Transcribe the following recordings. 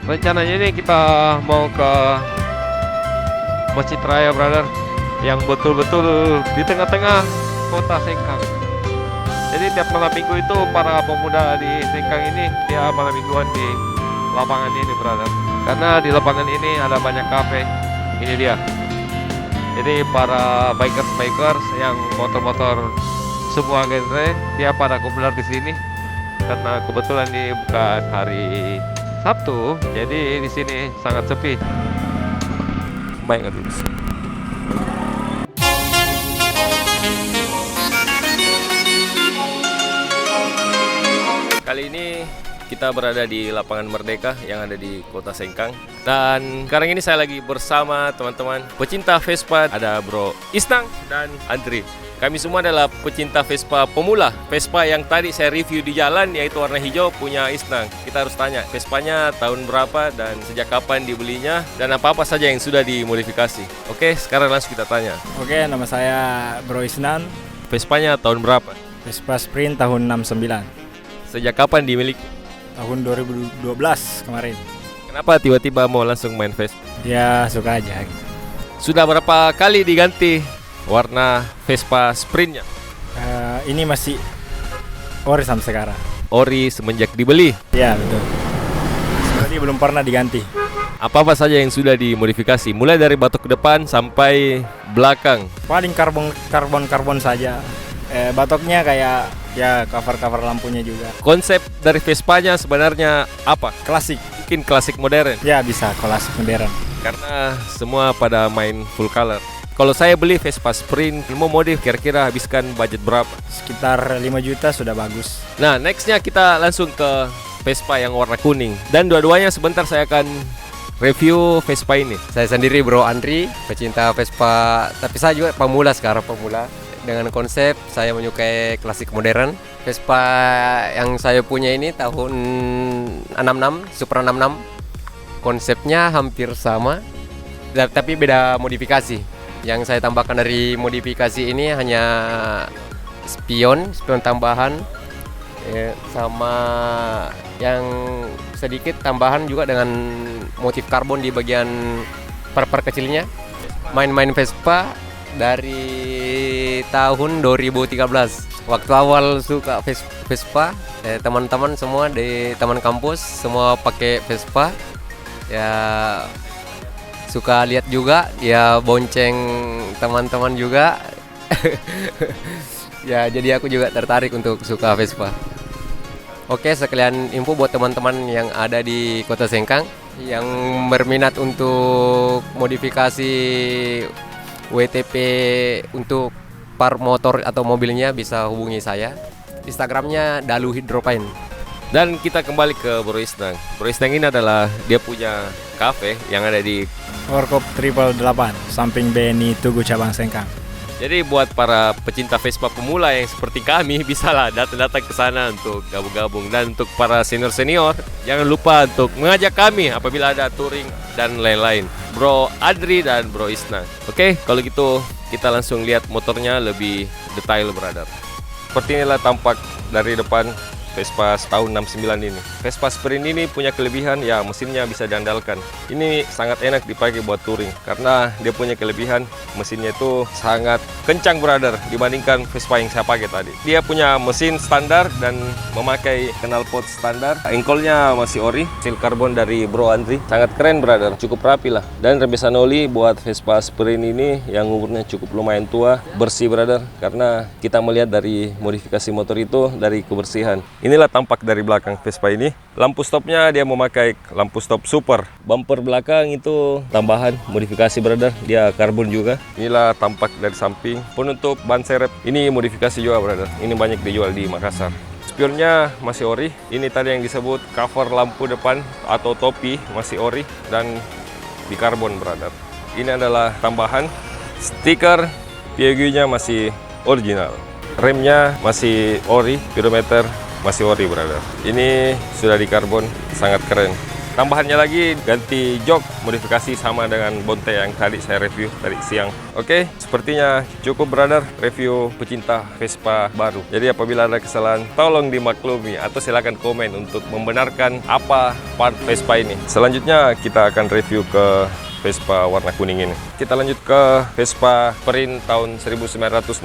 Rencananya ini kita mau ke Masjid Raya, brother, yang betul-betul di tengah-tengah kota Sengkang. Jadi tiap malam minggu itu para pemuda di Sengkang ini dia malam mingguan di lapangan ini, brother. Karena di lapangan ini ada banyak kafe. Ini dia. Jadi para bikers yang motor-motor semua genre dia pada kumpulan di sini. Karena kebetulan ini bukan hari Sabtu, jadi di sini sangat sepi. Baik, aduh. Kali ini kita berada di lapangan Merdeka yang ada di kota Sengkang. Dan sekarang ini saya lagi bersama teman-teman pecinta Vespa. Ada Bro Isnang dan Andri. Kami semua adalah pecinta Vespa pemula. Vespa yang tadi saya review di jalan yaitu warna hijau punya Isnang. Kita harus tanya Vespanya tahun berapa dan sejak kapan dibelinya dan apa-apa saja yang sudah dimodifikasi. Oke, sekarang langsung kita tanya. Oke, nama saya Bro Isnan. Vespanya tahun berapa? Vespa Sprint tahun 69. Sejak kapan dimiliki? Tahun 2012 kemarin. Kenapa tiba-tiba mau langsung main Vespa? Ya, suka aja gitu. Sudah berapa kali diganti warna Vespa Sprintnya? Ini masih ori sampai sekarang. Ori semenjak dibeli. Ya, betul. Jadi belum pernah diganti. Apa-apa saja yang sudah dimodifikasi, mulai dari batok depan sampai belakang. Paling karbon saja. Batoknya kayak ya cover lampunya juga. Konsep dari Vespanya sebenarnya apa? Klasik. Mungkin klasik modern. Ya, bisa klasik modern. Karena semua pada main full color. Kalau saya beli Vespa Sprint, mau modif kira-kira habiskan budget berapa? Sekitar 5 juta sudah bagus. Nah, nextnya kita langsung ke Vespa yang warna kuning. Dan dua-duanya sebentar saya akan review Vespa ini. Saya sendiri Bro Andri, pecinta Vespa, tapi saya juga pemula. Dengan konsep saya menyukai klasik modern. Vespa yang saya punya ini tahun 66, Supra 66. Konsepnya hampir sama, tapi beda modifikasi. Yang saya tambahkan dari modifikasi ini hanya spion tambahan, sama yang sedikit tambahan juga dengan motif karbon di bagian per kecilnya. Main Vespa dari tahun 2013. Waktu awal suka Vespa, teman-teman semua di teman kampus semua pakai Vespa. Ya suka lihat juga, ya bonceng teman-teman juga. Ya jadi aku juga tertarik untuk suka Vespa. Oke, sekalian info buat teman-teman yang ada di Kota Sengkang yang berminat untuk modifikasi WTP untuk part motor atau mobilnya bisa hubungi saya. Instagramnya Dalu Hydropaint. Dan kita kembali ke Bro Isnang. Bro Isnang ini adalah dia punya cafe yang ada di Warkop 888, samping BNI Tugu Cabang Sengkang. Jadi buat para pecinta Vespa pemula yang seperti kami bisalah datang ke sana untuk gabung-gabung. Dan untuk para senior-senior jangan lupa untuk mengajak kami apabila ada touring dan lain-lain. Bro Adri dan Bro Isnang. Oke, kalau gitu kita langsung lihat motornya lebih detail, brother. Seperti inilah tampak dari depan Vespa tahun 69 ini. Vespa Sprint ini punya kelebihan ya mesinnya bisa diandalkan. Ini sangat enak dipakai buat touring karena dia punya kelebihan mesinnya itu sangat kencang, brother, dibandingkan Vespa yang saya pakai tadi. Dia punya mesin standar dan memakai knalpot standar. Engkolnya masih ori, seal karbon dari Bro Andri. Sangat keren, brother, cukup rapi lah. Dan rembesan oli buat Vespa Sprint ini yang umurnya cukup lumayan tua, bersih, brother, karena kita melihat dari modifikasi motor itu dari kebersihan. Inilah tampak dari belakang Vespa ini. Lampu stopnya dia memakai lampu stop super. Bumper belakang itu tambahan modifikasi, brother. Dia karbon juga. Inilah tampak dari samping. Penutup ban serep ini modifikasi juga, brother. Ini banyak dijual di Makassar. Spionnya masih ori. Ini tadi yang disebut cover lampu depan atau topi masih ori dan di karbon, brother. Ini adalah tambahan. Stiker Piaggio-nya masih original. Remnya masih ori, speedometer masih ori, brother. Ini sudah di karbon, sangat keren. Tambahannya lagi ganti jok modifikasi sama dengan Bonte yang tadi saya review tadi siang. Oke, sepertinya cukup brother review pecinta Vespa baru. Jadi apabila ada kesalahan tolong dimaklumi atau silakan komen untuk membenarkan apa part Vespa ini. Selanjutnya kita akan review ke Vespa warna kuning ini. Kita lanjut ke Vespa Print tahun 1966.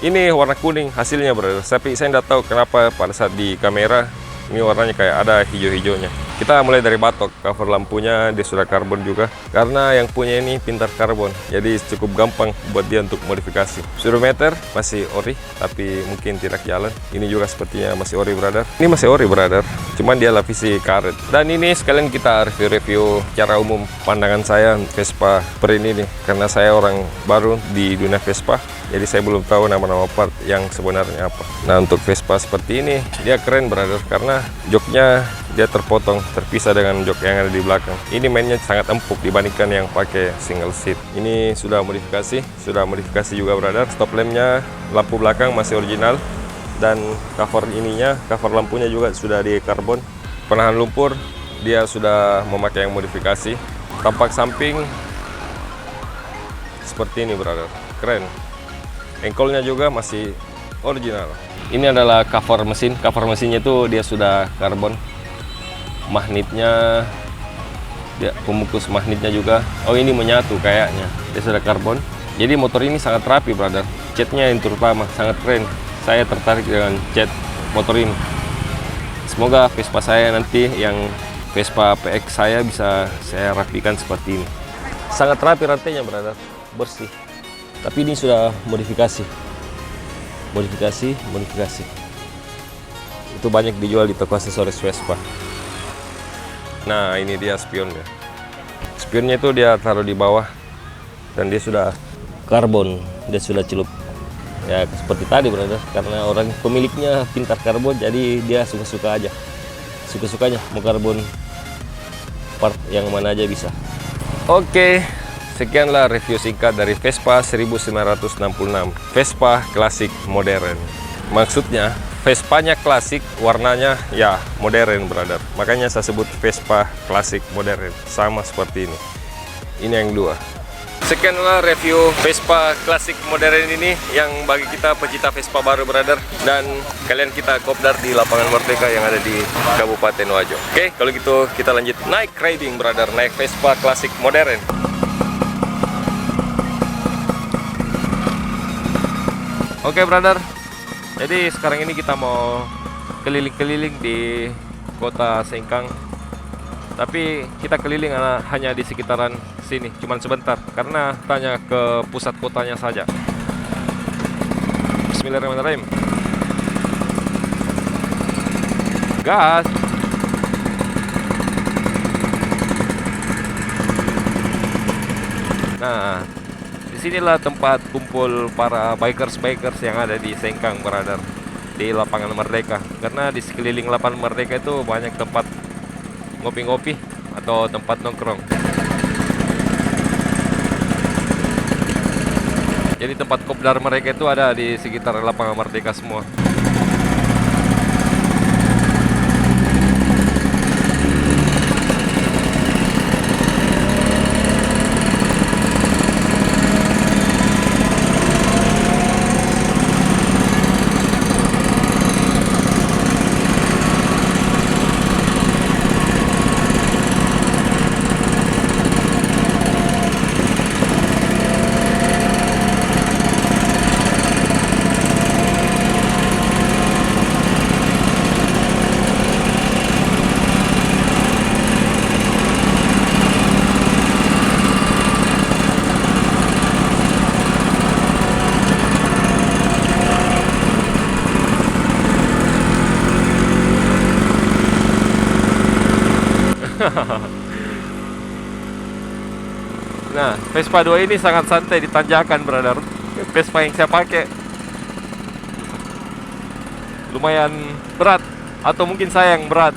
Ini warna kuning hasilnya brother. Tapi saya tidak tahu kenapa pada saat di kamera ini warnanya kayak ada hijau-hijaunya. Kita mulai dari batok, cover lampunya dia sudah karbon juga. Karena yang punya ini pintar karbon, jadi cukup gampang buat dia untuk modifikasi. Speedometer masih ori, tapi mungkin tidak jalan. Ini juga sepertinya masih ori brother. Ini masih ori brother, cuman dia lapisi karet. Dan ini sekalian kita review-review secara umum pandangan saya Vespa Print ini. Karena saya orang baru di dunia Vespa, jadi saya belum tahu nama-nama part yang sebenarnya apa. Nah untuk Vespa seperti ini, dia keren brother, karena joknya dia terpisah dengan jok yang ada di belakang. Ini mainnya sangat empuk dibandingkan yang pakai single seat. Ini sudah modifikasi juga brother. Stop lampnya, lampu belakang masih original, dan cover lampunya juga sudah di karbon. Penahan lumpur dia sudah memakai yang modifikasi. Tampak samping seperti ini brother, keren. Engkolnya juga masih original. Ini adalah cover mesinnya itu dia sudah karbon. Magnetnya, dia pemukus magnetnya juga. Oh ini menyatu kayaknya, dia sudah karbon. Jadi motor ini sangat rapi brother. Catnya yang terutama sangat keren. Saya tertarik dengan cat motor ini. Semoga Vespa saya nanti yang Vespa PX saya bisa saya rapikan seperti ini. Sangat rapi rantainya brother, bersih. Tapi ini sudah modifikasi. Itu banyak dijual di toko aksesoris Vespa. Nah ini dia spionnya. Spionnya itu dia taruh di bawah, dan dia sudah karbon, dia sudah celup. Ya seperti tadi brother, karena orang pemiliknya pintar karbon, jadi dia suka-suka aja. Suka-sukanya mau karbon part yang mana aja bisa. Oke, sekianlah review singkat dari Vespa 1966. Vespa klasik modern. Maksudnya Vespanya klasik, warnanya ya modern brother. Makanya saya sebut Vespa klasik modern, sama seperti ini. Ini yang dua. Sekianlah review Vespa klasik modern ini yang bagi kita pecinta Vespa baru brother. Dan kalian kita kopdar di lapangan Merdeka yang ada di Kabupaten Wajo. Oke, kalau gitu kita lanjut naik riding brother, naik Vespa klasik modern. Oke brother, jadi sekarang ini kita mau keliling-keliling di kota Sengkang. Tapi kita keliling hanya di sekitaran sini, cuman sebentar, karena tanya ke pusat kotanya saja. Bismillahirrahmanirrahim. Gas. Nah, disinilah tempat kumpul para bikers yang ada di Sengkang brother, di lapangan Merdeka. Karena di sekeliling lapangan Merdeka itu banyak tempat ngopi-ngopi atau tempat nongkrong. Jadi tempat kopdar mereka itu ada di sekitar lapangan Merdeka semua. Nah, Vespa 2 ini sangat santai di tanjakan brother. Vespa yang saya pakai lumayan berat, atau mungkin saya yang berat.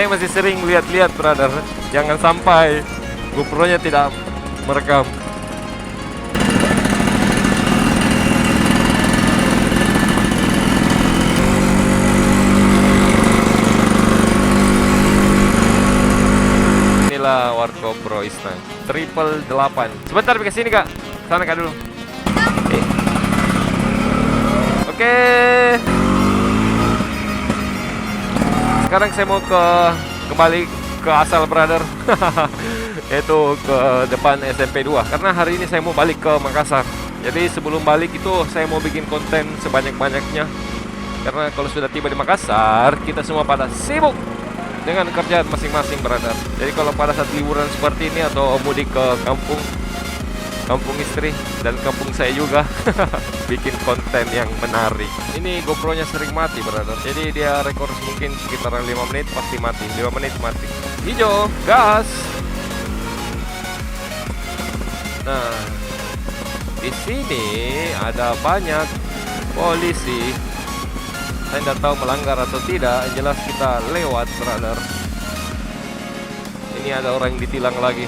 saya masih sering lihat-lihat, brother. Jangan sampai GoPro-nya tidak merekam. Inilah War GoPro Isna 888. Sebentar ke sini, Kak. Sana Kak dulu. Oke. Sekarang saya mau kembali ke asal, brother. Yaitu ke depan SMP 2. Karena hari ini saya mau balik ke Makassar. Jadi sebelum balik itu saya mau bikin konten sebanyak-banyaknya. Karena kalau sudah tiba di Makassar, kita semua pada sibuk dengan kerjaan masing-masing, brother. Jadi kalau pada saat liburan seperti ini atau mudik ke kampung istri dan kampung saya juga, bikin konten yang menarik. Ini GoPro-nya sering mati, brother. Jadi dia rekor mungkin sekitaran 5 menit pasti mati. 5 menit mati. Hijau, gas. Nah, di sini ada banyak polisi. Saya tidak tahu melanggar atau tidak. Yang jelas kita lewat, brother. Ini ada orang yang ditilang lagi.